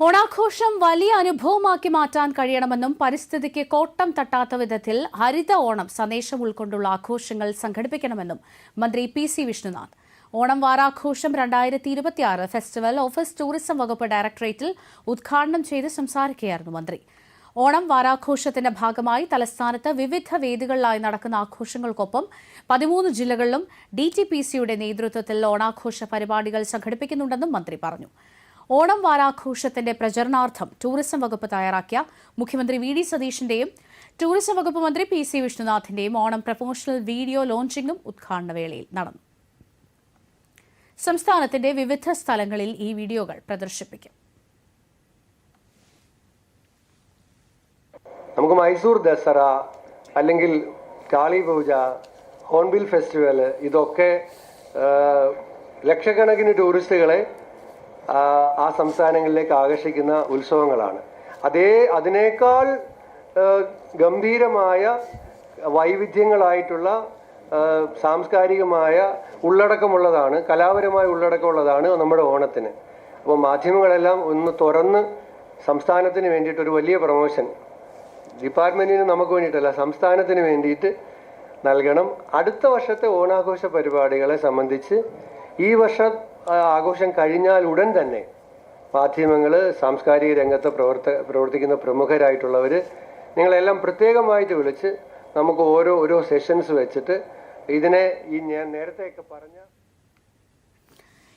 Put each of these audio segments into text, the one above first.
ഓണാഘോഷം വലിയ അനുഭവമാക്കി മാറ്റാൻ കഴിയണമെന്നും പരിസ്ഥിതിക്ക് കോട്ടം തട്ടാത്ത വിധത്തിൽ ഹരിത ഓണം സന്ദേശം ഉൾക്കൊണ്ടുള്ള ആഘോഷങ്ങൾ സംഘടിപ്പിക്കണമെന്നും മന്ത്രി പി.സി. വിഷ്ണുനാഥ്. ഓണം വാരാഘോഷം 2026 ഫെസ്റ്റിവൽ ഓഫീസ് ടൂറിസം വകുപ്പ് ഡയറക്ടറേറ്റിൽ ഉദ്ഘാടനം ചെയ്ത് സംസാരിക്കുകയായിരുന്നു മന്ത്രി. ഓണം വാരാഘോഷത്തിന്റെ ഭാഗമായി തലസ്ഥാനത്ത് വിവിധ വേദികളിലായി നടക്കുന്ന ആഘോഷങ്ങൾക്കൊപ്പം 13 ജില്ലകളിലും DTPCയുടെ നേതൃത്വത്തിൽ ഓണാഘോഷ പരിപാടികൾ സംഘടിപ്പിക്കുന്നുണ്ടെന്നും മന്ത്രി പറഞ്ഞു. ഓണം വാരാഘോഷത്തിന്റെ പ്രചരണാർത്ഥം ടൂറിസം വകുപ്പ് തയ്യാറാക്കിയ മുഖ്യമന്ത്രി വി.ഡി. സതീശന്റെയും ടൂറിസം വകുപ്പ് മന്ത്രി പി.സി. വിഷ്ണുനാഥിന്റെയും ഓണം പ്രൊമോഷണൽ വീഡിയോ ലോഞ്ചിംഗും ഉദ്ഘാടന വേളയിൽ നടന്നു. സംസ്ഥാനത്തിന്റെ വിവിധ സ്ഥലങ്ങളിൽ ഈ വീഡിയോകൾ പ്രദർശിപ്പിക്കും. നമുക്ക് മൈസൂർ ദസറ അല്ലെങ്കിൽ കാളി പൂജ, ഹോൺബിൽ ഫെസ്റ്റിവൽ, ഇതൊക്കെ ലക്ഷക്കണക്കിന് ടൂറിസ്റ്റുകളെ ആ സംസ്ഥാനങ്ങളിലേക്ക് ആകർഷിക്കുന്ന ഉത്സവങ്ങളാണ്. അതിനേക്കാൾ ഗംഭീരമായ വൈവിധ്യങ്ങളായിട്ടുള്ള സാംസ്കാരികമായ ഉള്ളടക്കമുള്ളതാണ്, കലാപരമായ ഉള്ളടക്കമുള്ളതാണ് നമ്മുടെ ഓണത്തിന്. അപ്പോൾ മാധ്യമങ്ങളെല്ലാം ഒന്ന് തുറന്ന് സംസ്ഥാനത്തിന് വേണ്ടിയിട്ടൊരു വലിയ പ്രൊമോഷൻ ഡിപ്പാർട്ട്മെൻറ്റിന് നമുക്ക് വേണ്ടിയിട്ടല്ല, സംസ്ഥാനത്തിന് വേണ്ടിയിട്ട് നൽകണം. അടുത്ത വർഷത്തെ ഓണാഘോഷ പരിപാടികളെ സംബന്ധിച്ച് ഈ വർഷം ആഘോഷം കഴിഞ്ഞാൽ ഉടൻ തന്നെ മാധ്യമങ്ങൾ, സാംസ്കാരിക രംഗത്ത് പ്രവർത്തിക്കുന്ന പ്രമുഖരായിട്ടുള്ളവർ നിങ്ങളെല്ലാം പ്രത്യേകമായിട്ട് വിളിച്ച് നമുക്ക് ഓരോ സെഷൻസ് വെച്ചിട്ട് ഇതിനെ ഞാൻ നേരത്തെയൊക്കെ പറഞ്ഞ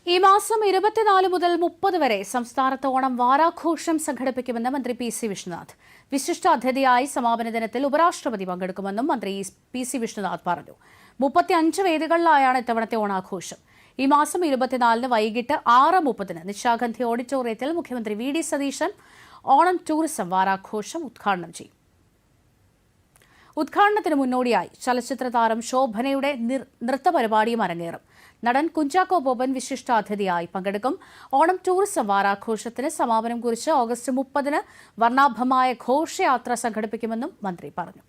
ഈ മാസം 24 മുതൽ 30 വരെ സംസ്ഥാനത്ത് ഓണം വാരാഘോഷം സംഘടിപ്പിക്കുമെന്ന് മന്ത്രി പി.സി. വിഷ്ണുനാഥ്. വിശിഷ്ട അതിഥിയായി സമാപന ദിനത്തിൽ ഉപരാഷ്ട്രപതി പങ്കെടുക്കുമെന്നും മന്ത്രി പി.സി. വിഷ്ണുനാഥ് പറഞ്ഞു. 35 വേദികളിലായാണ് ഇത്തവണത്തെ ഓണാഘോഷം. ഈ മാസം 24 വൈകിട്ട് 6:30 നിശാഗന്ധി ഓഡിറ്റോറിയത്തിൽ മുഖ്യമന്ത്രി വി.ഡി. സതീശൻ ഓണം ടൂറിസം വാരാഘോഷം ഉദ്ഘാടനം ചെയ്യും. ഉദ്ഘാടനത്തിന് മുന്നോടിയായി ചലച്ചിത്ര താരം ശോഭനയുടെ നൃത്തപരിപാടിയും അരങ്ങേറും. നടൻ കുഞ്ചാക്കോ ബോബൻ വിശിഷ്ടാതിഥിയായി പങ്കെടുക്കും. ഓണം ടൂറിസം വാരാഘോഷത്തിന് സമാപനം കുറിച്ച് ഓഗസ്റ്റ് 30 വർണ്ണാഭമായ ഘോഷയാത്ര സംഘടിപ്പിക്കുമെന്നും മന്ത്രി പറഞ്ഞു.